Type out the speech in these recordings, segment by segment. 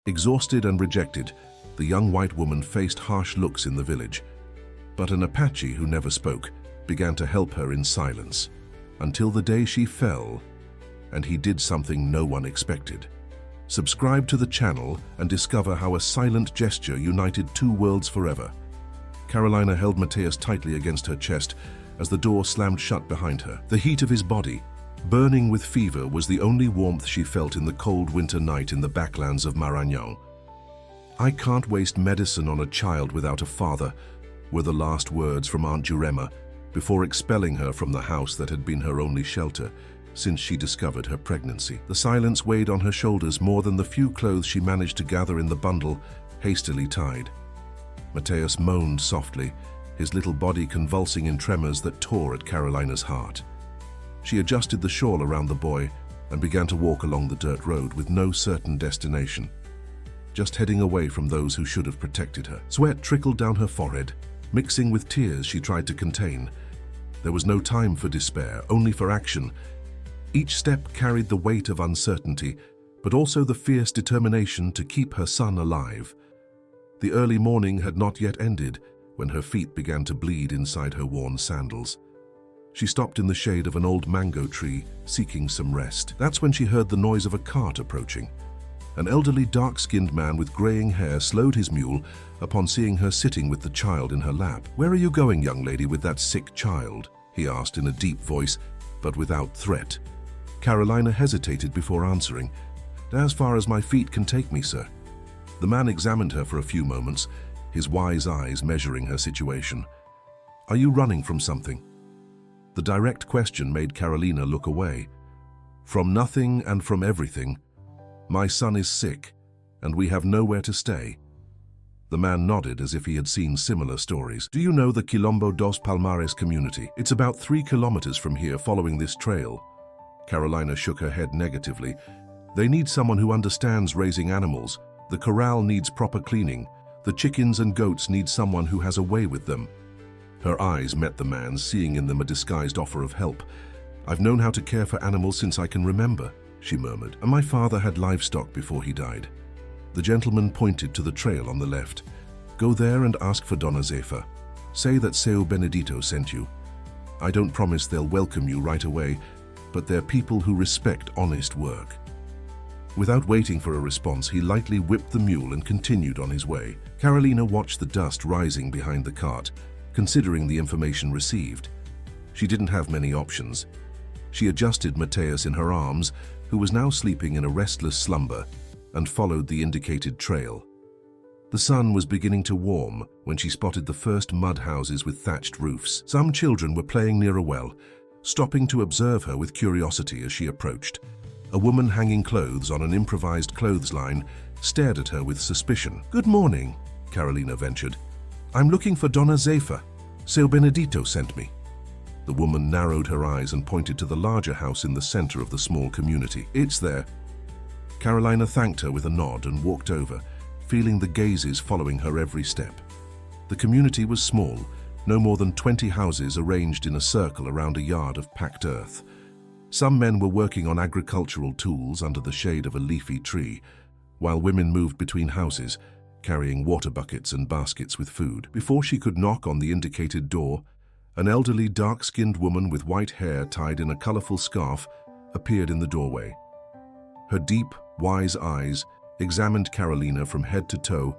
Exhausted and rejected, the young white woman faced harsh looks in the village. But an Apache who never spoke began to help her in silence, until the day she fell, and he did something no one expected. Subscribe to the channel and discover how a silent gesture united two worlds forever. Carolina held Mateus tightly against her chest as the door slammed shut behind her. The heat of his body, burning with fever, was the only warmth she felt in the cold winter night in the backlands of Marañón. "I can't waste medicine on a child without a father," were the last words from Aunt Jurema before expelling her from the house that had been her only shelter since she discovered her pregnancy. The silence weighed on her shoulders more than the few clothes she managed to gather in the bundle hastily tied. Mateus moaned softly, his little body convulsing in tremors that tore at Carolina's heart. She adjusted the shawl around the boy and began to walk along the dirt road with no certain destination, just heading away from those who should have protected her. Sweat trickled down her forehead, mixing with tears she tried to contain. There was no time for despair, only for action. Each step carried the weight of uncertainty, but also the fierce determination to keep her son alive. The early morning had not yet ended when her feet began to bleed inside her worn sandals. She stopped in the shade of an old mango tree, seeking some rest. That's when she heard the noise of a cart approaching. An elderly, dark-skinned man with graying hair slowed his mule upon seeing her sitting with the child in her lap. "Where are you going, young lady, with that sick child?" he asked in a deep voice, but without threat. Carolina hesitated before answering. "As far as my feet can take me, sir." The man examined her for a few moments, his wise eyes measuring her situation. "Are you running from something?" The direct question made Carolina look away. "From nothing and from everything. My son is sick, and we have nowhere to stay." The man nodded as if he had seen similar stories. "Do you know the Quilombo dos Palmares community? It's about 3 kilometers from here following this trail." Carolina shook her head negatively. "They need someone who understands raising animals. The corral needs proper cleaning. The chickens and goats need someone who has a way with them." Her eyes met the man's, seeing in them a disguised offer of help. "I've known how to care for animals since I can remember," she murmured, "and my father had livestock before he died." The gentleman pointed to the trail on the left. "Go there and ask for Dona Zefa. Say that Seu Benedito sent you. I don't promise they'll welcome you right away, but they're people who respect honest work." Without waiting for a response, he lightly whipped the mule and continued on his way. Carolina watched the dust rising behind the cart, considering the information received. She didn't have many options. She adjusted Mateus in her arms, who was now sleeping in a restless slumber, and followed the indicated trail. The sun was beginning to warm when she spotted the first mud houses with thatched roofs. Some children were playing near a well, stopping to observe her with curiosity as she approached. A woman hanging clothes on an improvised clothesline stared at her with suspicion. "Good morning," Carolina ventured. "I'm looking for Dona Zefa. Seu Benedito sent me." The woman narrowed her eyes and pointed to the larger house in the center of the small community. "It's there." Carolina thanked her with a nod and walked over, feeling the gazes following her every step. The community was small, no more than 20 houses arranged in a circle around a yard of packed earth. Some men were working on agricultural tools under the shade of a leafy tree, while women moved between houses, carrying water buckets and baskets with food. Before she could knock on the indicated door, an elderly, dark-skinned woman with white hair tied in a colorful scarf appeared in the doorway. Her deep, wise eyes examined Carolina from head to toe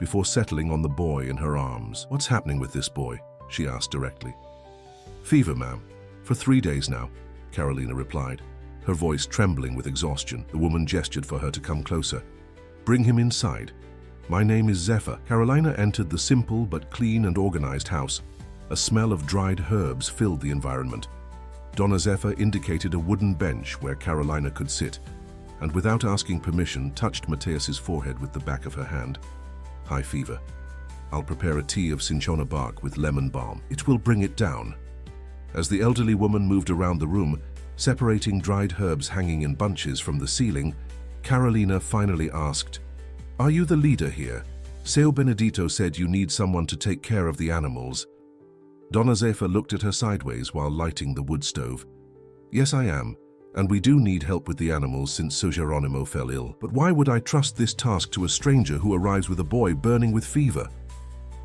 before settling on the boy in her arms. "What's happening with this boy?" she asked directly. "Fever, ma'am. For 3 days now," Carolina replied, her voice trembling with exhaustion. The woman gestured for her to come closer. "Bring him inside. My name is Zephyr." Carolina entered the simple but clean and organized house. A smell of dried herbs filled the environment. Dona Zephyr indicated a wooden bench where Carolina could sit, and without asking permission, touched Mateus's forehead with the back of her hand. "High fever. I'll prepare a tea of cinchona bark with lemon balm. It will bring it down." As the elderly woman moved around the room, separating dried herbs hanging in bunches from the ceiling, Carolina finally asked, "Are you the leader here? Seu Benedito said you need someone to take care of the animals." Dona Zefa looked at her sideways while lighting the wood stove. "Yes, I am," And we do need help with the animals since Sir Geronimo fell ill. But why would I trust this task to a stranger who arrives with a boy burning with fever?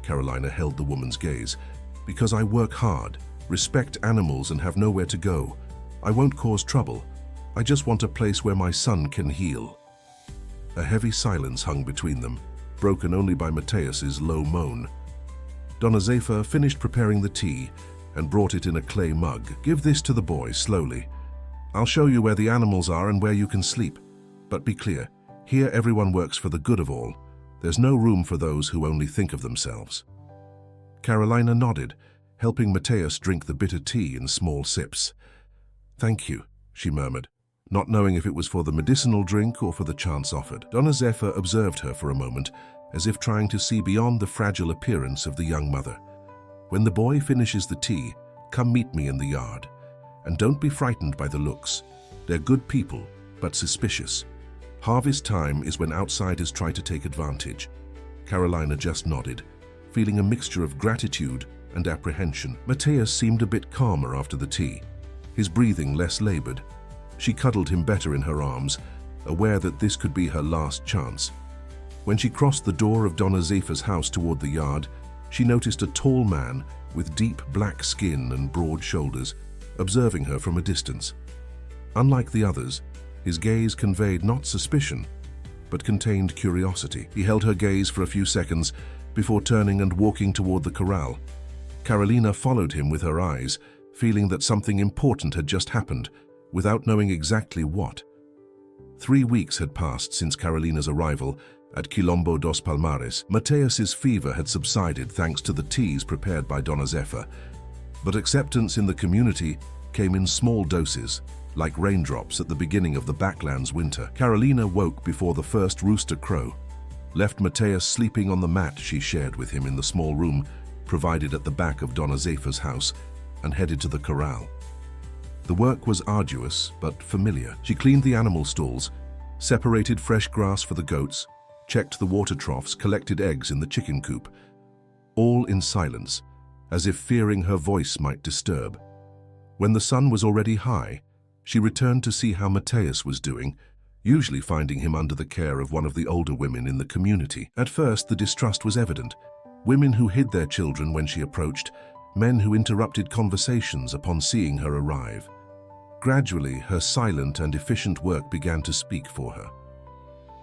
Carolina held the woman's gaze. Because I work hard, respect animals, and have nowhere to go. I won't cause trouble. I just want a place where my son can heal. A heavy silence hung between them, broken only by Mateus's low moan. Donna Zephyr finished preparing the tea and brought it in a clay mug. Give this to the boy, slowly. I'll show you where the animals are and where you can sleep. But be clear, here everyone works for the good of all. There's no room for those who only think of themselves. Carolina nodded, helping Mateus drink the bitter tea in small sips. Thank you, she murmured, not knowing if it was for the medicinal drink or for the chance offered. Donna Zephyr observed her for a moment, as if trying to see beyond the fragile appearance of the young mother. When the boy finishes the tea, come meet me in the yard. And don't be frightened by the looks. They're good people, but suspicious. Harvest time is when outsiders try to take advantage. Carolina just nodded, feeling a mixture of gratitude and apprehension. Mateus seemed a bit calmer after the tea, his breathing less labored. She cuddled him better in her arms, aware that this could be her last chance. When she crossed the door of Donna Zephyr's house toward the yard, she noticed a tall man with deep black skin and broad shoulders, observing her from a distance. Unlike the others, his gaze conveyed not suspicion, but contained curiosity. He held her gaze for a few seconds before turning and walking toward the corral. Carolina followed him with her eyes, feeling that something important had just happened, without knowing exactly what. 3 weeks had passed since Carolina's arrival at Quilombo dos Palmares. Mateus's fever had subsided thanks to the teas prepared by Donna Zephyr, but acceptance in the community came in small doses, like raindrops at the beginning of the Backlands winter. Carolina woke before the first rooster crow, left Mateus sleeping on the mat she shared with him in the small room provided at the back of Donna Zephyr's house, and headed to the corral. The work was arduous but familiar. She cleaned the animal stalls, separated fresh grass for the goats, checked the water troughs, collected eggs in the chicken coop, all in silence, as if fearing her voice might disturb. When the sun was already high, she returned to see how Mateus was doing, usually finding him under the care of one of the older women in the community. At first, the distrust was evident. Women who hid their children when she approached, men who interrupted conversations upon seeing her arrive. Gradually, her silent and efficient work began to speak for her.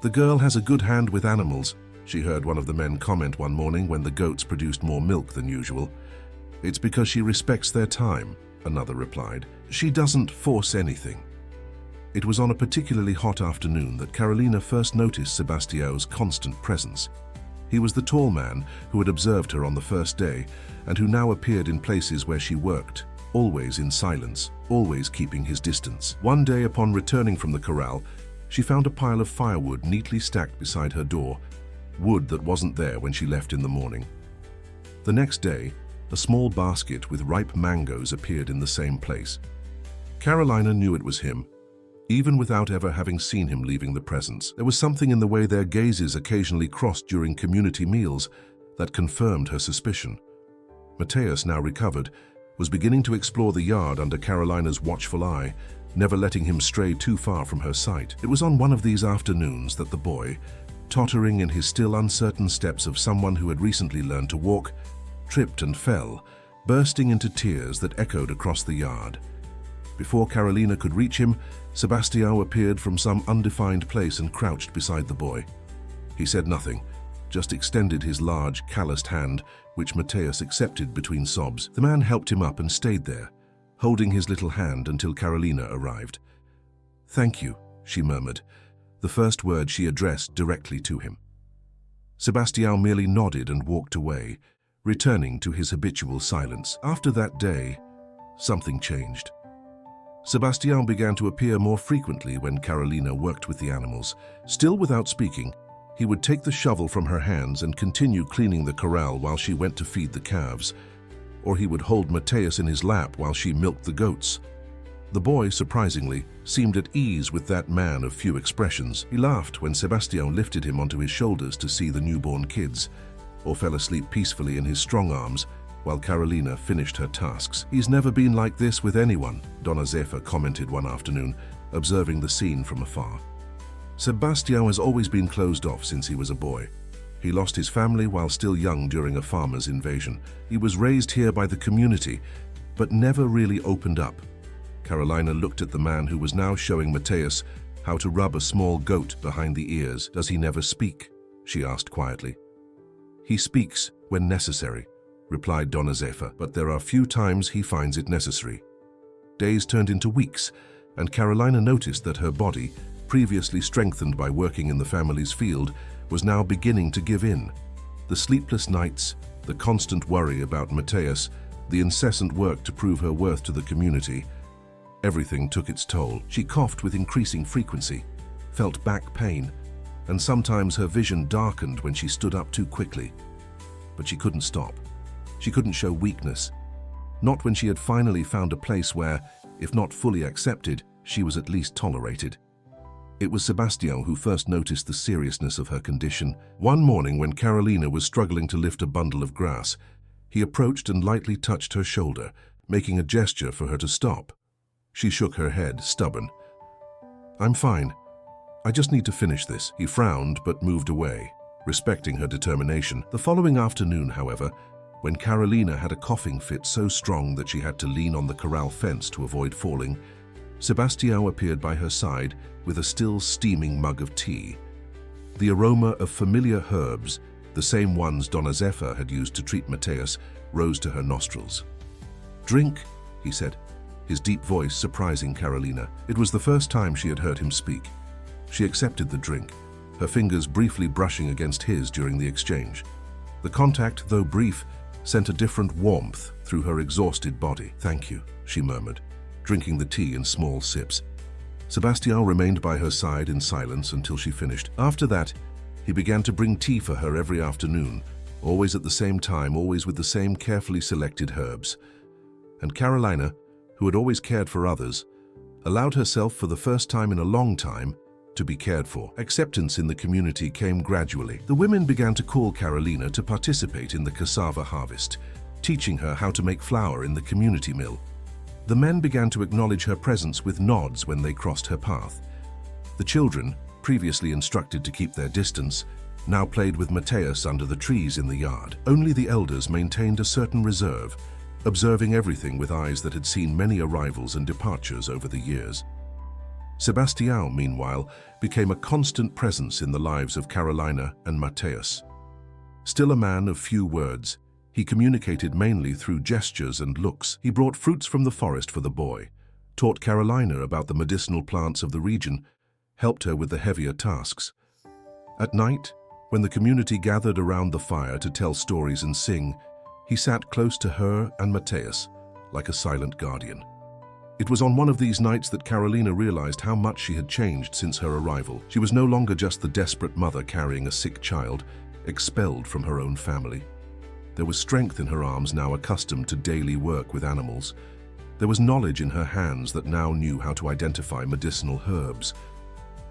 "The girl has a good hand with animals," she heard one of the men comment one morning when the goats produced more milk than usual. "It's because she respects their time," another replied. "She doesn't force anything." It was on a particularly hot afternoon that Carolina first noticed Sebastião's constant presence. He was the tall man who had observed her on the first day and who now appeared in places where she worked, always in silence, always keeping his distance. One day, upon returning from the corral, she found a pile of firewood neatly stacked beside her door, wood that wasn't there when she left in the morning. The next day, a small basket with ripe mangoes appeared in the same place. Carolina knew it was him, even without ever having seen him leaving the presence. There was something in the way their gazes occasionally crossed during community meals that confirmed her suspicion. Mateus, now recovered, was beginning to explore the yard under Carolina's watchful eye, never letting him stray too far from her sight. It was on one of these afternoons that the boy, tottering in his still uncertain steps of someone who had recently learned to walk, tripped and fell, bursting into tears that echoed across the yard. Before Carolina could reach him, Sebastião appeared from some undefined place and crouched beside the boy. He said nothing, just extended his large, calloused hand, which Mateus accepted between sobs. The man helped him up and stayed there, holding his little hand until Carolina arrived. "Thank you," she murmured, the first word she addressed directly to him. Sebastião merely nodded and walked away, returning to his habitual silence. After that day, something changed. Sebastião began to appear more frequently when Carolina worked with the animals. Still without speaking, he would take the shovel from her hands and continue cleaning the corral while she went to feed the calves, or he would hold Mateus in his lap while she milked the goats. The boy, surprisingly, seemed at ease with that man of few expressions. He laughed when Sebastião lifted him onto his shoulders to see the newborn kids, or fell asleep peacefully in his strong arms while Carolina finished her tasks. "He's never been like this with anyone," Donna Zephyr commented one afternoon, observing the scene from afar. Sebastião has always been closed off since he was a boy. He lost his family while still young during a farmer's invasion. He was raised here by the community, but never really opened up. Carolina looked at the man who was now showing Mateus how to rub a small goat behind the ears. "Does he never speak?" she asked quietly. "He speaks when necessary," replied Dona Zefa, "but there are few times he finds it necessary." Days turned into weeks, and Carolina noticed that her body, previously strengthened by working in the family's field, was now beginning to give in. The sleepless nights, the constant worry about Mateus, the incessant work to prove her worth to the community, everything took its toll. She coughed with increasing frequency, felt back pain, and sometimes her vision darkened when she stood up too quickly. But she couldn't stop. She couldn't show weakness. Not when she had finally found a place where, if not fully accepted, she was at least tolerated. It was Sebastião who first noticed the seriousness of her condition. One morning when Carolina was struggling to lift a bundle of grass, he approached and lightly touched her shoulder, making a gesture for her to stop. She shook her head, stubborn. "I'm fine. I just need to finish this." He frowned but moved away, respecting her determination. The following afternoon, however, when Carolina had a coughing fit so strong that she had to lean on the corral fence to avoid falling, Sebastião appeared by her side with a still steaming mug of tea. The aroma of familiar herbs, the same ones Dona Zefa had used to treat Mateus, rose to her nostrils. "Drink," he said, his deep voice surprising Carolina. It was the first time she had heard him speak. She accepted the drink, her fingers briefly brushing against his during the exchange. The contact, though brief, sent a different warmth through her exhausted body. "Thank you," she murmured, drinking the tea in small sips. Sebastião remained by her side in silence until she finished. After that, he began to bring tea for her every afternoon, always at the same time, always with the same carefully selected herbs. And Carolina, who had always cared for others, allowed herself for the first time in a long time to be cared for. Acceptance in the community came gradually. The women began to call Carolina to participate in the cassava harvest, teaching her how to make flour in the community mill. The men began to acknowledge her presence with nods when they crossed her path. The children, previously instructed to keep their distance, now played with Mateus under the trees in the yard. Only the elders maintained a certain reserve, observing everything with eyes that had seen many arrivals and departures over the years. Sebastião, meanwhile, became a constant presence in the lives of Carolina and Mateus. Still a man of few words, he communicated mainly through gestures and looks. He brought fruits from the forest for the boy, taught Carolina about the medicinal plants of the region, helped her with the heavier tasks. At night, when the community gathered around the fire to tell stories and sing, he sat close to her and Mateus, like a silent guardian. It was on one of these nights that Carolina realized how much she had changed since her arrival. She was no longer just the desperate mother carrying a sick child, expelled from her own family. There was strength in her arms, now accustomed to daily work with animals. There was knowledge in her hands that now knew how to identify medicinal herbs.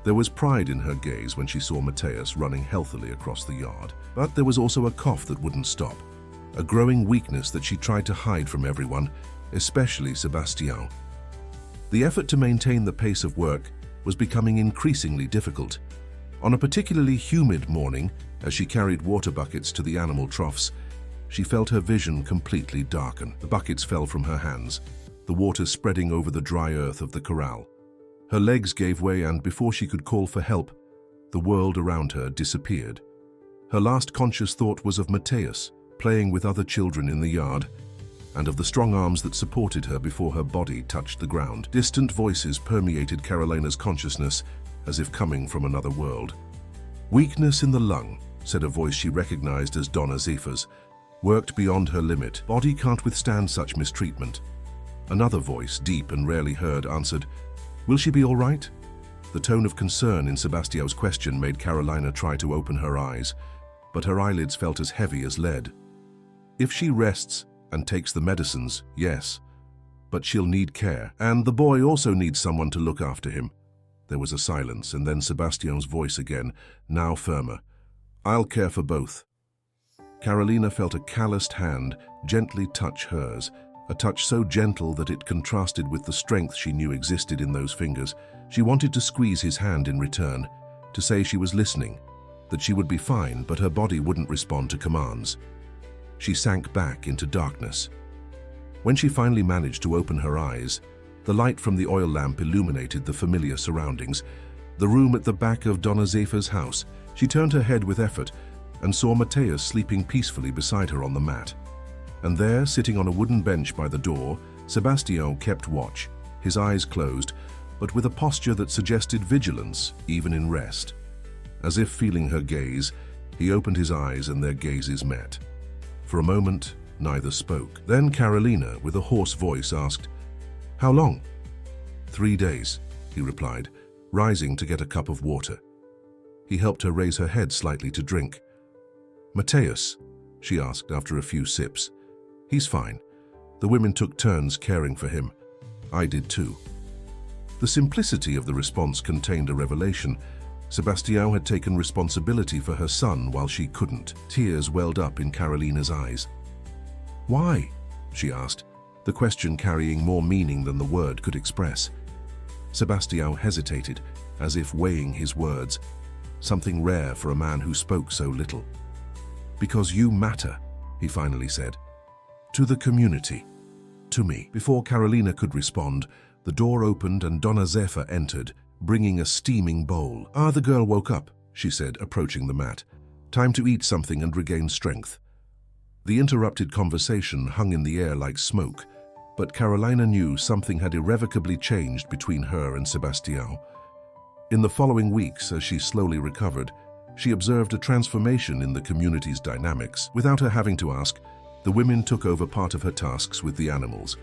There was pride in her gaze when she saw Mateus running healthily across the yard. But there was also a cough that wouldn't stop, a growing weakness that she tried to hide from everyone, especially Sebastião. The effort to maintain the pace of work was becoming increasingly difficult. On a particularly humid morning, as she carried water buckets to the animal troughs, she felt her vision completely darken. The buckets fell from her hands, the water spreading over the dry earth of the corral. Her legs gave way, and before she could call for help, the world around her disappeared. Her last conscious thought was of Mateus, playing with other children in the yard, and of the strong arms that supported her before her body touched the ground. Distant voices permeated Carolina's consciousness as if coming from another world. "Weakness in the lung," said a voice she recognized as Dona Zefa's, "worked beyond her limit. Body can't withstand such mistreatment." Another voice, deep and rarely heard, answered, "Will she be all right?" The tone of concern in Sebastião's question made Carolina try to open her eyes, but her eyelids felt as heavy as lead. "If she rests and takes the medicines, yes, but she'll need care. And the boy also needs someone to look after him." There was a silence, and then Sebastião's voice again, now firmer. "I'll care for both." Carolina felt a calloused hand gently touch hers, a touch so gentle that it contrasted with the strength she knew existed in those fingers. She wanted to squeeze his hand in return, to say she was listening, that she would be fine, but her body wouldn't respond to commands. She sank back into darkness. When she finally managed to open her eyes, the light from the oil lamp illuminated the familiar surroundings, the room at the back of Donna Zefa's house. She turned her head with effort and saw Mateus sleeping peacefully beside her on the mat. And there, sitting on a wooden bench by the door, Sebastião kept watch, his eyes closed, but with a posture that suggested vigilance, even in rest. As if feeling her gaze, he opened his eyes and their gazes met. For a moment, neither spoke. Then Carolina, with a hoarse voice, asked, "How long?" "3 days," he replied, rising to get a cup of water. He helped her raise her head slightly to drink. "Mateus?" she asked after a few sips. "He's fine. The women took turns caring for him. I did too." The simplicity of the response contained a revelation. Sebastião had taken responsibility for her son while she couldn't. Tears welled up in Carolina's eyes. "Why?" she asked, the question carrying more meaning than the word could express. Sebastião hesitated, as if weighing his words, something rare for a man who spoke so little. "Because you matter," he finally said. "To the community. To me." Before Carolina could respond, the door opened and Donna Zefa entered, bringing a steaming bowl. The girl woke up," she said, approaching the mat. "Time to eat something and regain strength." The interrupted conversation hung in the air like smoke, but Carolina knew something had irrevocably changed between her and Sebastião. In the following weeks, as she slowly recovered, she observed a transformation in the community's dynamics. Without her having to ask, the women took over part of her tasks with the animals.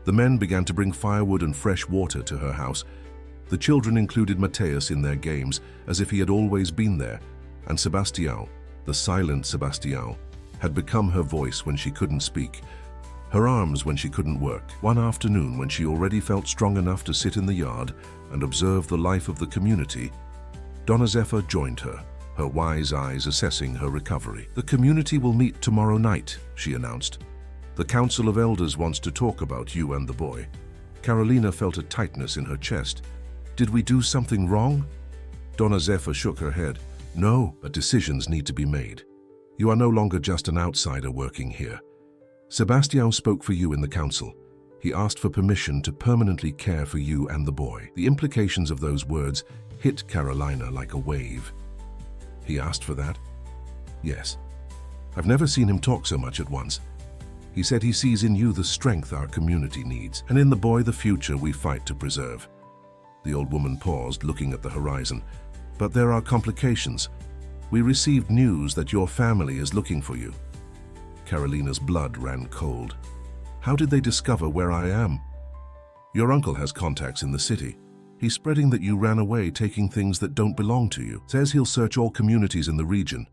The men began to bring firewood and fresh water to her house. The children included Mateus in their games, as if he had always been there, and Sebastião, the silent Sebastião, had become her voice when she couldn't speak, her arms when she couldn't work. One afternoon, when she already felt strong enough to sit in the yard and observe the life of the community, Donna Zefa joined her, her wise eyes assessing her recovery. "The community will meet tomorrow night," she announced. "The Council of Elders wants to talk about you and the boy." Carolina felt a tightness in her chest. "Did we do something wrong?" Donna Zefa shook her head. "No, but decisions need to be made. You are no longer just an outsider working here. Sebastião spoke for you in the council. He asked for permission to permanently care for you and the boy." The implications of those words hit Carolina like a wave. "He asked for that?" "Yes. I've never seen him talk so much at once. He said he sees in you the strength our community needs, and in the boy the future we fight to preserve." The old woman paused, looking at the horizon. "But there are complications. We received news that your family is looking for you." Carolina's blood ran cold. "How did they discover where I am?" "Your uncle has contacts in the city. He's spreading that you ran away taking things that don't belong to you. Says he'll search all communities in the region."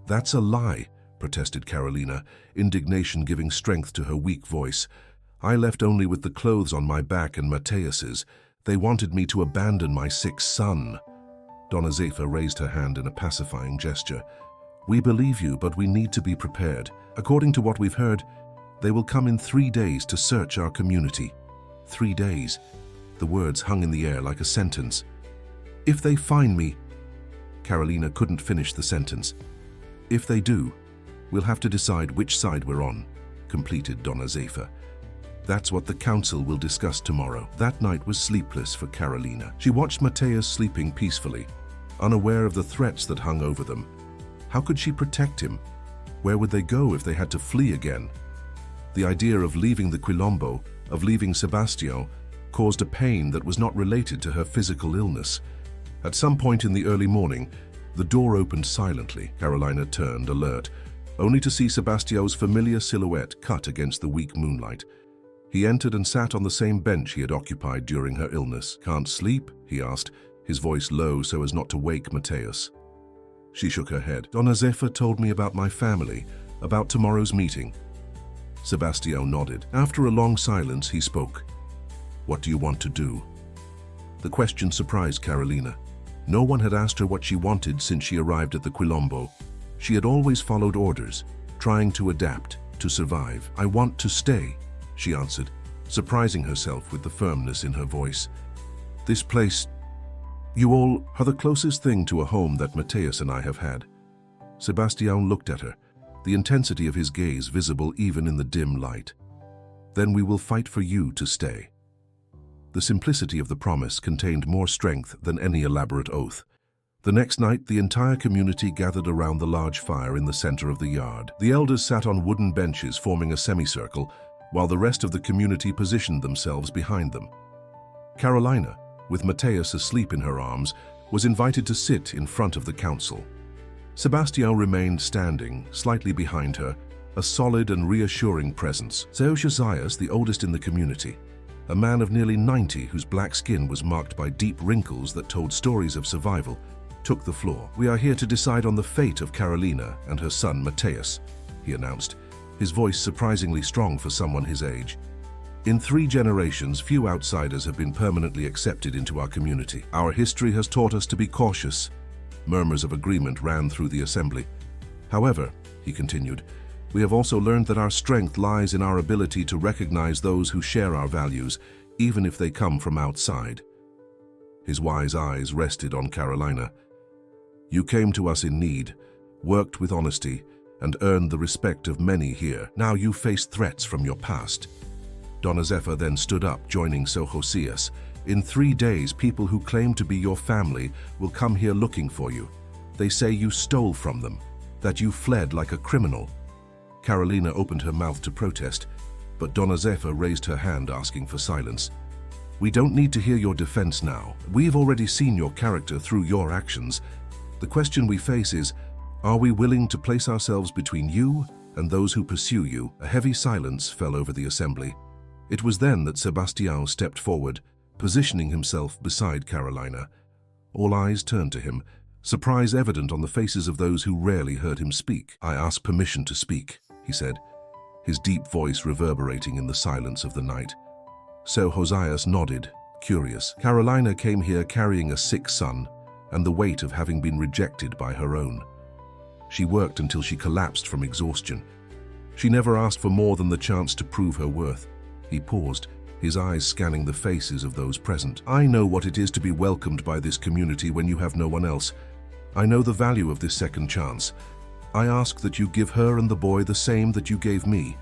"That's a lie," protested Carolina, indignation giving strength to her weak voice. "I left only with the clothes on my back and Mateus's. They wanted me to abandon my sick son." Donna Zefa raised her hand in a pacifying gesture. "We believe you, but we need to be prepared. According to what we've heard, they will come in 3 days to search our community." 3 days. The words hung in the air like a sentence. "If they find me..." Carolina couldn't finish the sentence. "If they do, we'll have to decide which side we're on," completed Donna Zefa. "That's what the council will discuss tomorrow." That night was sleepless for Carolina. She watched Mateus sleeping peacefully, unaware of the threats that hung over them. How could she protect him? Where would they go if they had to flee again? The idea of leaving the Quilombo, of leaving Sebastião, caused a pain that was not related to her physical illness. At some point in the early morning, the door opened silently. Carolina turned, alert, only to see Sebastião's familiar silhouette cut against the weak moonlight. He entered and sat on the same bench he had occupied during her illness. "Can't sleep?" he asked, his voice low so as not to wake Mateus. She shook her head. "Donna Zefa told me about my family, about tomorrow's meeting." Sebastião nodded. After a long silence, he spoke. "What do you want to do?" The question surprised Carolina. No one had asked her what she wanted since she arrived at the Quilombo. She had always followed orders, trying to adapt, to survive. "I want to stay," she answered, surprising herself with the firmness in her voice. This place, you all are the closest thing to a home that Mateus and I have had. Sebastião looked at her, the intensity of his gaze visible even in the dim light. Then we will fight for you to stay. The simplicity of the promise contained more strength than any elaborate oath. The next night, the entire community gathered around the large fire in the center of the yard. The elders sat on wooden benches forming a semicircle, while the rest of the community positioned themselves behind them. Carolina, with Mateus asleep in her arms, was invited to sit in front of the council. Sebastião remained standing, slightly behind her, a solid and reassuring presence. Seu Josias, the oldest in the community, a man of nearly 90 whose black skin was marked by deep wrinkles that told stories of survival, took the floor. We are here to decide on the fate of Carolina and her son Mateus, he announced, his voice surprisingly strong for someone his age. In 3 generations, few outsiders have been permanently accepted into our community. Our history has taught us to be cautious. Murmurs of agreement ran through the assembly. However, he continued, we have also learned that our strength lies in our ability to recognize those who share our values, even if they come from outside. His wise eyes rested on Carolina. You came to us in need, worked with honesty, and earned the respect of many here. Now you face threats from your past. Dona Zefa then stood up, joining Seu Josias. In 3 days, people who claim to be your family will come here looking for you. They say you stole from them, that you fled like a criminal. Carolina opened her mouth to protest, but Dona Zefa raised her hand, asking for silence. We don't need to hear your defense now. We've already seen your character through your actions. The question we face is, are we willing to place ourselves between you and those who pursue you? A heavy silence fell over the assembly. It was then that Sebastião stepped forward, positioning himself beside Carolina. All eyes turned to him, surprise evident on the faces of those who rarely heard him speak. I ask permission to speak, he said, his deep voice reverberating in the silence of the night. Seu Josias nodded, curious. Carolina came here carrying a sick son and the weight of having been rejected by her own. She worked until she collapsed from exhaustion. She never asked for more than the chance to prove her worth. He paused, his eyes scanning the faces of those present. I know what it is to be welcomed by this community when you have no one else. I know the value of this second chance. I ask that you give her and the boy the same that you gave me,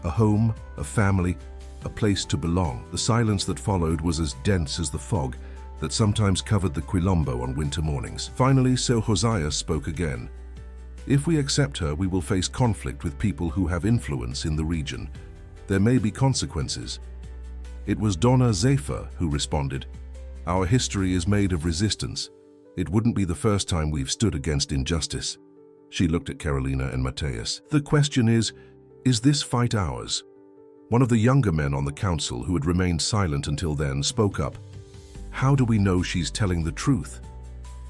a home, a family, a place to belong. The silence that followed was as dense as the fog that sometimes covered the Quilombo on winter mornings. Finally, Seu Josias spoke again. If we accept her, we will face conflict with people who have influence in the region. There may be consequences. It was Dona Zefa who responded. Our history is made of resistance. It wouldn't be the first time we've stood against injustice. She looked at Carolina and Mateus. The question is this fight ours? One of the younger men on the council, who had remained silent until then, spoke up. How do we know she's telling the truth?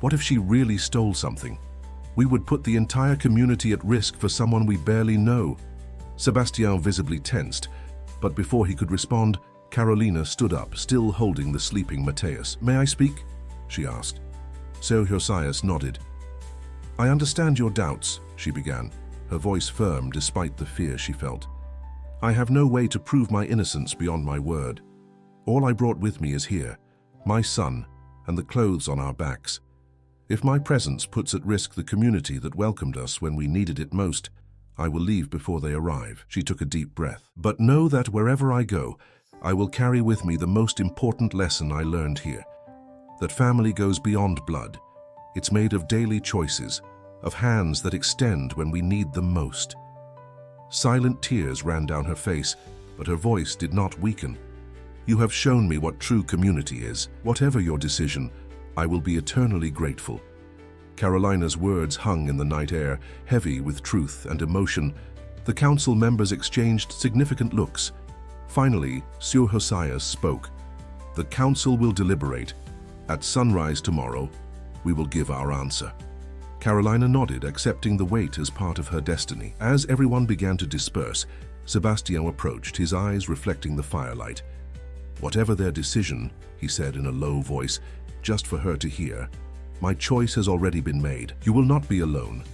What if she really stole something? We would put the entire community at risk for someone we barely know. Sebastião visibly tensed, but before he could respond, Carolina stood up, still holding the sleeping Mateus. May I speak? She asked. Seu Josias nodded. I understand your doubts, she began, her voice firm despite the fear she felt. I have no way to prove my innocence beyond my word. All I brought with me is here, my son, and the clothes on our backs. If my presence puts at risk the community that welcomed us when we needed it most, I will leave before they arrive. She took a deep breath. But know that wherever I go, I will carry with me the most important lesson I learned here. That family goes beyond blood. It's made of daily choices, of hands that extend when we need them most. Silent tears ran down her face, but her voice did not weaken. You have shown me what true community is. Whatever your decision, I will be eternally grateful. Carolina's words hung in the night air, heavy with truth and emotion. The council members exchanged significant looks. Finally, Seu Josias spoke. The council will deliberate. At sunrise tomorrow, we will give our answer. Carolina nodded, accepting the weight as part of her destiny. As everyone began to disperse, Sebastião approached, his eyes reflecting the firelight. Whatever their decision, he said in a low voice, just for her to hear, my choice has already been made. You will not be alone.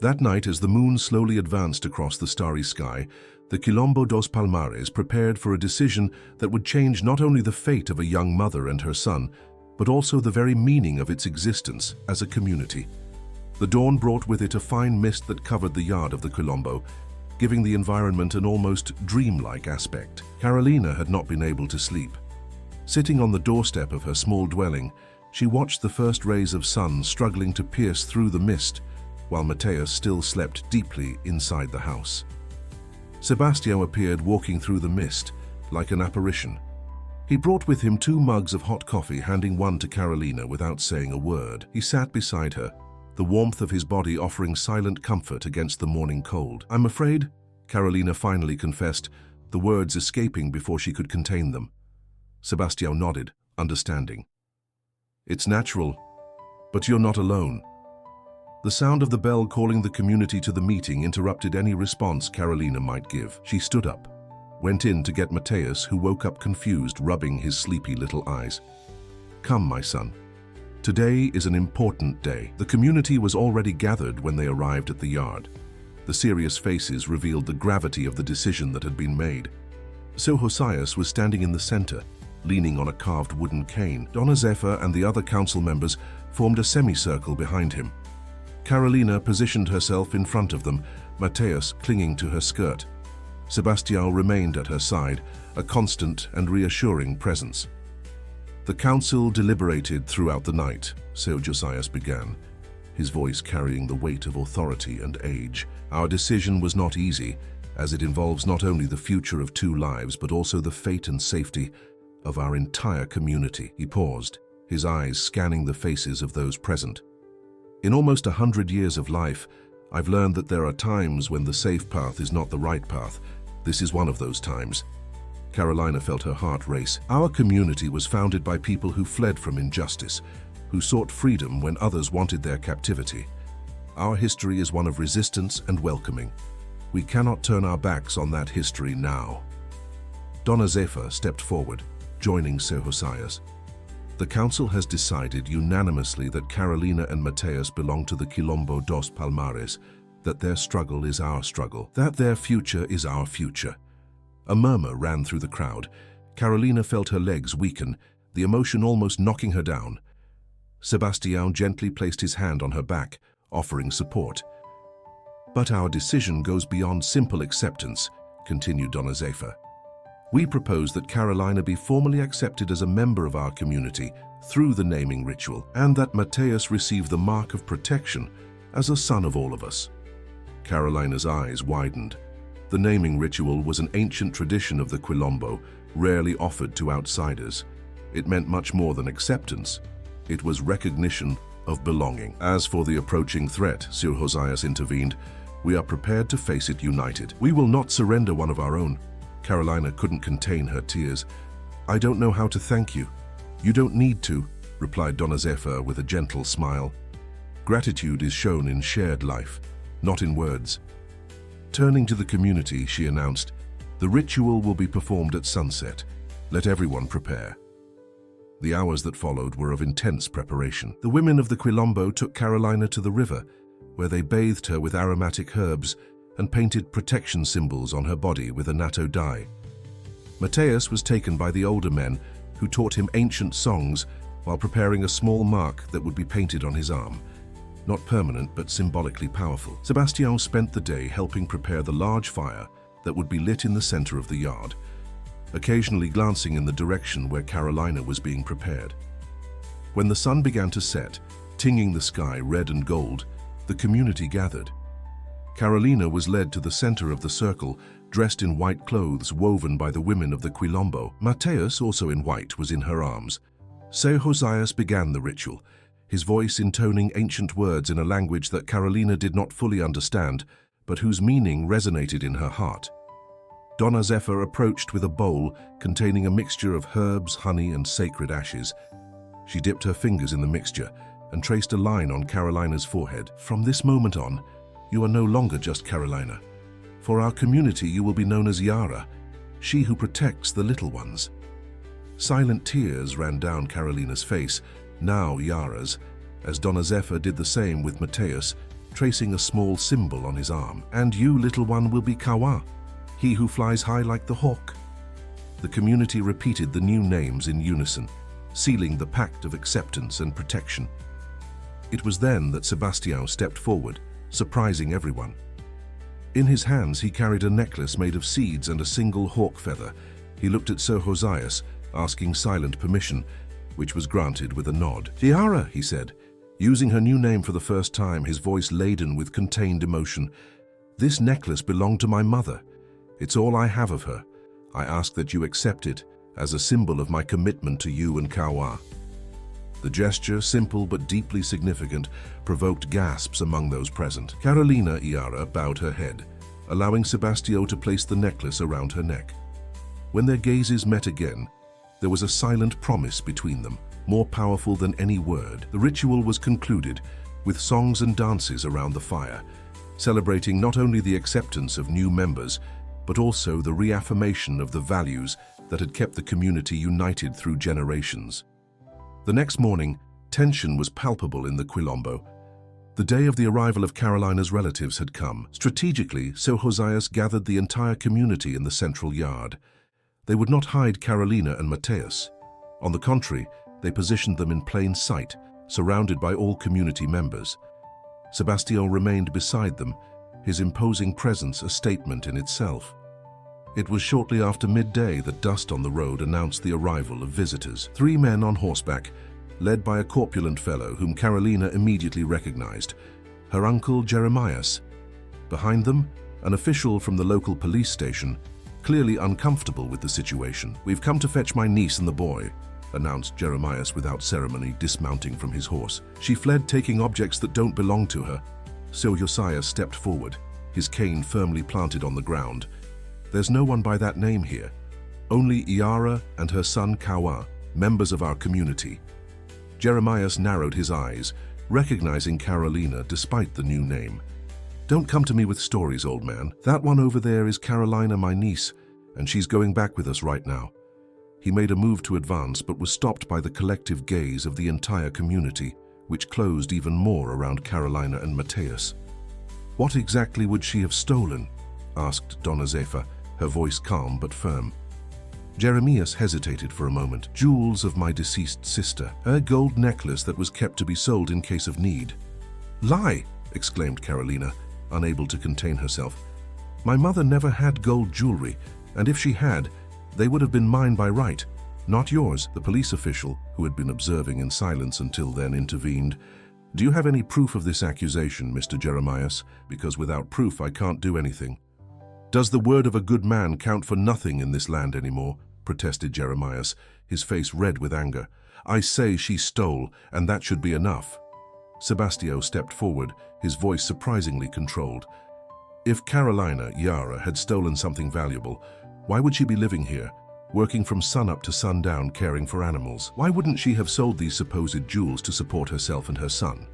That night, as the moon slowly advanced across the starry sky, The Quilombo dos Palmares prepared for a decision that would change not only the fate of a young mother and her son, but also the very meaning of its existence as a community. The dawn brought with it a fine mist that covered the yard of the Quilombo, giving the environment an almost dreamlike aspect. Carolina had not been able to sleep. Sitting on the doorstep of her small dwelling, she watched the first rays of sun struggling to pierce through the mist, while Mateus still slept deeply inside the house. Sebastião appeared walking through the mist, like an apparition. He brought with him 2 mugs of hot coffee, handing one to Carolina without saying a word. He sat beside her, the warmth of his body offering silent comfort against the morning cold. "I'm afraid," Carolina finally confessed, the words escaping before she could contain them. Sebastião nodded, understanding. "It's natural, but you're not alone." The sound of the bell calling the community to the meeting interrupted any response Carolina might give. She stood up, went in to get Mateus, who woke up confused, rubbing his sleepy little eyes. "Come, my son. Today is an important day." The community was already gathered when they arrived at the yard. The serious faces revealed the gravity of the decision that had been made. Seu Josias was standing in the center, leaning on a carved wooden cane. Dona Zefa and the other council members formed a semicircle behind him. Carolina positioned herself in front of them, Mateus clinging to her skirt. Sebastião remained at her side, a constant and reassuring presence. The council deliberated throughout the night, Seu Josias began, his voice carrying the weight of authority and age. "Our decision was not easy, as it involves not only the future of 2 lives, but also the fate and safety of our entire community." He paused, his eyes scanning the faces of those present. "In almost 100 years of life, I've learned that there are times when the safe path is not the right path. This is one of those times." Carolina felt her heart race. "Our community was founded by people who fled from injustice, who sought freedom when others wanted their captivity. Our history is one of resistance and welcoming. We cannot turn our backs on that history now." Dona Zefa stepped forward, joining Seu Josias. "The council has decided unanimously that Carolina and Mateus belong to the Quilombo dos Palmares, that their struggle is our struggle, that their future is our future." A murmur ran through the crowd. Carolina felt her legs weaken, the emotion almost knocking her down. Sebastião gently placed his hand on her back, offering support. "But our decision goes beyond simple acceptance," continued Dona Zefa. "We propose that Carolina be formally accepted as a member of our community through the naming ritual, and that Mateus receive the mark of protection as a son of all of us." Carolina's eyes widened. The naming ritual was an ancient tradition of the Quilombo, rarely offered to outsiders. It meant much more than acceptance. It was recognition of belonging. "As for the approaching threat," Seu Josias intervened, "we are prepared to face it united. We will not surrender one of our own." Carolina couldn't contain her tears. "I don't know how to thank you." "You don't need to," replied Dona Zefa with a gentle smile. "Gratitude is shown in shared life, not in words." Turning to the community, she announced, "The ritual will be performed at sunset. Let everyone prepare." The hours that followed were of intense preparation. The women of the Quilombo took Carolina to the river, where they bathed her with aromatic herbs and painted protection symbols on her body with a natto dye. Mateus was taken by the older men, who taught him ancient songs while preparing a small mark that would be painted on his arm. Not permanent, but symbolically powerful. Sebastião spent the day helping prepare the large fire that would be lit in the center of the yard, occasionally glancing in the direction where Carolina was being prepared. When the sun began to set, tinging the sky red and gold, the community gathered. Carolina was led to the center of the circle, dressed in white clothes woven by the women of the Quilombo. Mateus, also in white, was in her arms. Seu Josias began the ritual, his voice intoning ancient words in a language that Carolina did not fully understand, but whose meaning resonated in her heart. Dona Zefa approached with a bowl containing a mixture of herbs, honey, and sacred ashes. She dipped her fingers in the mixture and traced a line on Carolina's forehead. "From this moment on, you are no longer just Carolina. For our community, you will be known as Yara, she who protects the little ones." Silent tears ran down Carolina's face, now Yara's, as Dona Zefa did the same with Mateus, tracing a small symbol on his arm. "And you, little one, will be Kawa, he who flies high like the hawk. The community repeated the new names in unison, sealing the pact of acceptance and protection. It was then that Sebastião stepped forward, surprising everyone. In his hands he carried a necklace made of seeds and a single hawk feather. He looked at Sir Josias, asking silent permission, which was granted with a nod. "Tiara," he said, using her new name for the first time, his voice laden with contained emotion. "This necklace belonged to my mother. It's all I have of her. I ask that you accept it as a symbol of my commitment to you and Kawa." The gesture, simple but deeply significant, provoked gasps among those present. Carolina Iara bowed her head, allowing Sebastião to place the necklace around her neck. When their gazes met again, there was a silent promise between them, more powerful than any word. The ritual was concluded, with songs and dances around the fire, celebrating not only the acceptance of new members, but also the reaffirmation of the values that had kept the community united through generations. The next morning, tension was palpable in the Quilombo. The day of the arrival of Carolina's relatives had come. Strategically, Sir Josias gathered the entire community in the central yard. They would not hide Carolina and Mateus. On the contrary, they positioned them in plain sight, surrounded by all community members. Sebastião remained beside them, his imposing presence a statement in itself. It was shortly after midday that dust on the road announced the arrival of visitors. 3 men on horseback, led by a corpulent fellow whom Carolina immediately recognized, her uncle Jeremias. Behind them, an official from the local police station, clearly uncomfortable with the situation. "We've come to fetch my niece and the boy," announced Jeremias without ceremony, dismounting from his horse. "She fled, taking objects that don't belong to her." Sir Josias stepped forward, his cane firmly planted on the ground. "There's no one by that name here. Only Iara and her son Kawa, members of our community." Jeremias narrowed his eyes, recognizing Carolina despite the new name. "Don't come to me with stories, old man. That one over there is Carolina, my niece, and she's going back with us right now." He made a move to advance, but was stopped by the collective gaze of the entire community, which closed even more around Carolina and Mateus. "What exactly would she have stolen?" asked Dona Zefa, her voice calm but firm. Jeremias hesitated for a moment. "Jewels of my deceased sister, a gold necklace that was kept to be sold in case of need." "Lie!" exclaimed Carolina, unable to contain herself. "My mother never had gold jewelry, and if she had, they would have been mine by right, not yours." The police official, who had been observing in silence until then, intervened. "Do you have any proof of this accusation, Mr. Jeremias? Because without proof I can't do anything." "Does the word of a good man count for nothing in this land anymore?" protested Jeremias, his face red with anger. "I say she stole, and that should be enough." Sebastião stepped forward, his voice surprisingly controlled. "If Carolina Iara had stolen something valuable, why would she be living here, working from sunup to sundown caring for animals? Why wouldn't she have sold these supposed jewels to support herself and her son?"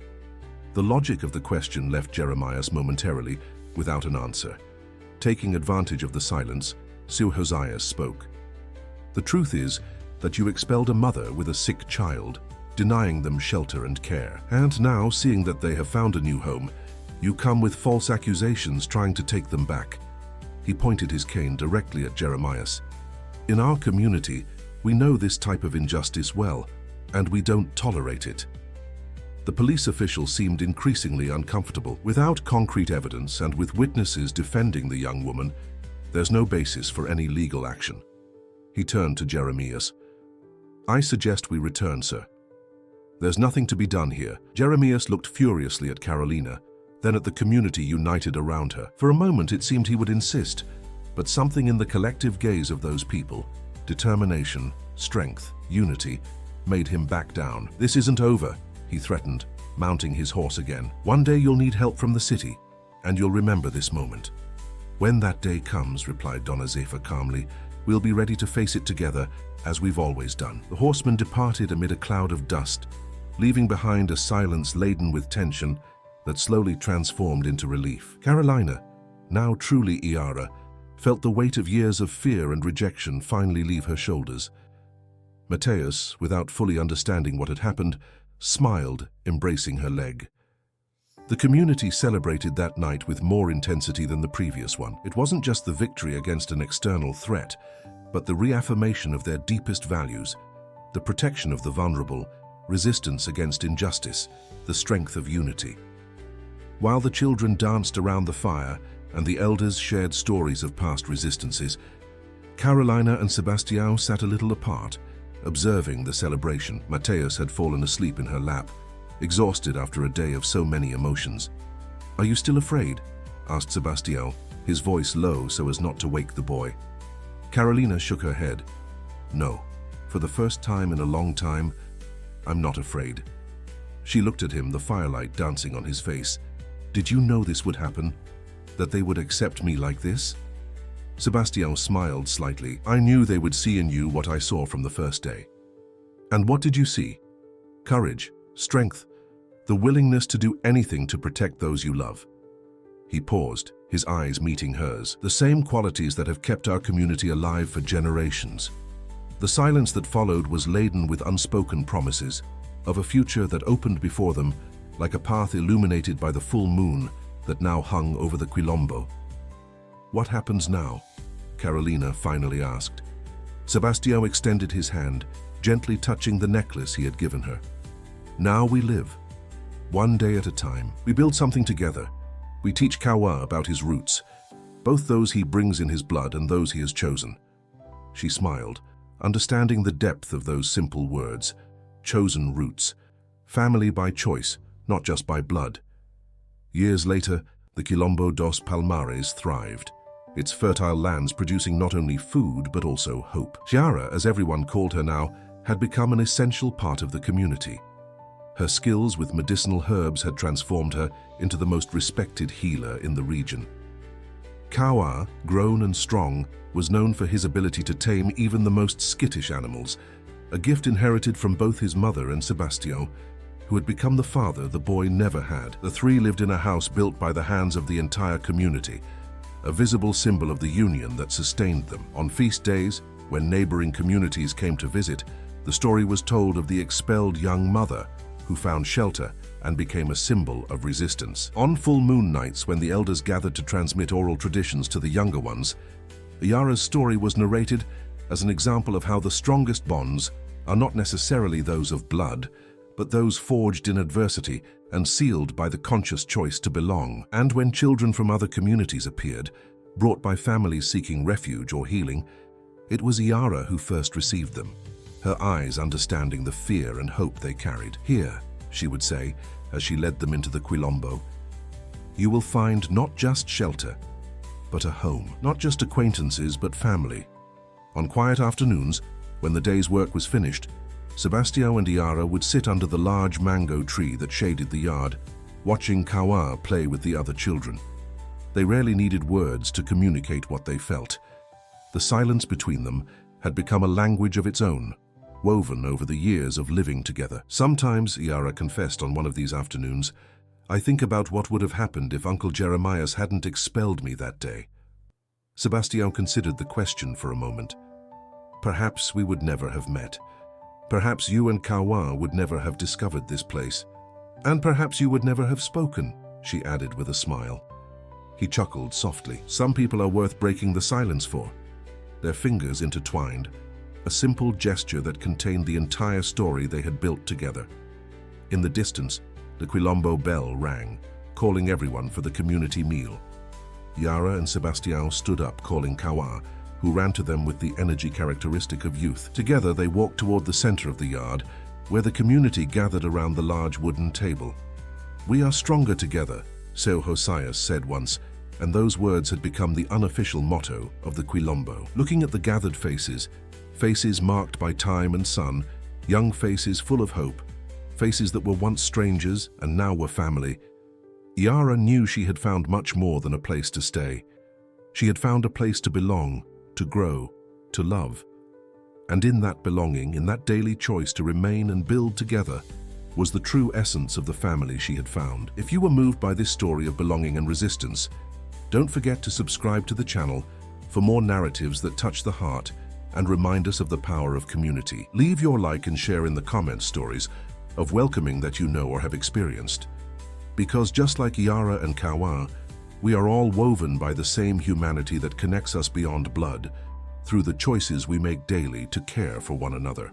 The logic of the question left Jeremias momentarily without an answer. Taking advantage of the silence, Sir Josias spoke. "The truth is that you expelled a mother with a sick child, denying them shelter and care. And now, seeing that they have found a new home, you come with false accusations trying to take them back." He pointed his cane directly at Jeremias. "In our community, we know this type of injustice well, and we don't tolerate it." The police official seemed increasingly uncomfortable. "Without concrete evidence and with witnesses defending the young woman, there's no basis for any legal action." He turned to Jeremias. "I suggest we return, sir. There's nothing to be done here." Jeremias looked furiously at Carolina, then at the community united around her. For a moment it seemed he would insist, but something in the collective gaze of those people, determination, strength, unity, made him back down. "This isn't over," he threatened, mounting his horse again. "One day you'll need help from the city, and you'll remember this moment." "When that day comes," replied Dona Zefa calmly, "we'll be ready to face it together, as we've always done." The horseman departed amid a cloud of dust, leaving behind a silence laden with tension that slowly transformed into relief. Carolina, now truly Iara, felt the weight of years of fear and rejection finally leave her shoulders. Mateus, without fully understanding what had happened, smiled, embracing her leg. The community celebrated that night with more intensity than the previous one. It wasn't just the victory against an external threat, but the reaffirmation of their deepest values, the protection of the vulnerable, resistance against injustice, the strength of unity. While the children danced around the fire and the elders shared stories of past resistances, Carolina and Sebastião sat a little apart, observing the celebration. Mateus had fallen asleep in her lap, exhausted after a day of so many emotions. "Are you still afraid?" asked Sebastião, his voice low so as not to wake the boy. Carolina shook her head. "No, for the first time in a long time, I'm not afraid." She looked at him, the firelight dancing on his face. "Did you know this would happen? That they would accept me like this?" Sebastião smiled slightly. "I knew they would see in you what I saw from the first day." "And what did you see?" "Courage, strength, the willingness to do anything to protect those you love." He paused, his eyes meeting hers. "The same qualities that have kept our community alive for generations." The silence that followed was laden with unspoken promises of a future that opened before them like a path illuminated by the full moon that now hung over the Quilombo. "What happens now?" Carolina finally asked. Sebastião extended his hand, gently touching the necklace he had given her. "Now we live, one day at a time. We build something together. We teach Kawa about his roots, both those he brings in his blood and those he has chosen." She smiled, understanding the depth of those simple words. Chosen roots. Family by choice, not just by blood. Years later, the Quilombo dos Palmares thrived, its fertile lands producing not only food but also hope. Chiara, as everyone called her now, had become an essential part of the community. Her skills with medicinal herbs had transformed her into the most respected healer in the region. Kawa, grown and strong, was known for his ability to tame even the most skittish animals, a gift inherited from both his mother and Sebastião, who had become the father the boy never had. The three lived in a house built by the hands of the entire community, a visible symbol of the union that sustained them. On feast days, when neighboring communities came to visit, the story was told of the expelled young mother who found shelter and became a symbol of resistance. On full moon nights, when the elders gathered to transmit oral traditions to the younger ones, Yara's story was narrated as an example of how the strongest bonds are not necessarily those of blood, but those forged in adversity and sealed by the conscious choice to belong. And when children from other communities appeared, brought by families seeking refuge or healing, it was Yara who first received them, her eyes understanding the fear and hope they carried. "Here," she would say, as she led them into the Quilombo, "you will find not just shelter, but a home. Not just acquaintances, but family." On quiet afternoons, when the day's work was finished, Sebastião and Yara would sit under the large mango tree that shaded the yard, watching Kawa play with the other children. They rarely needed words to communicate what they felt. The silence between them had become a language of its own, woven over the years of living together. "Sometimes," Yara confessed on one of these afternoons, "I think about what would have happened if Uncle Jeremias hadn't expelled me that day." Sebastião considered the question for a moment. "Perhaps we would never have met. Perhaps you and Kawa would never have discovered this place. And perhaps you would never have spoken," she added with a smile. He chuckled softly. "Some people are worth breaking the silence for." Their fingers intertwined, a simple gesture that contained the entire story they had built together. In the distance, the Quilombo bell rang, calling everyone for the community meal. Yara and Sebastião stood up, calling Kawa, who ran to them with the energy characteristic of youth. Together they walked toward the center of the yard, where the community gathered around the large wooden table. "We are stronger together," Seu Josias said once, and those words had become the unofficial motto of the Quilombo. Looking at the gathered faces, faces marked by time and sun, young faces full of hope, faces that were once strangers and now were family, Yara knew she had found much more than a place to stay. She had found a place to belong, to grow, to love. And in that belonging, in that daily choice to remain and build together, was the true essence of the family she had found. If you were moved by this story of belonging and resistance, don't forget to subscribe to the channel for more narratives that touch the heart and remind us of the power of community. Leave your like and share in the comments stories of welcoming that you know or have experienced. Because just like Yara and Kawa, we are all woven by the same humanity that connects us beyond blood, through the choices we make daily to care for one another.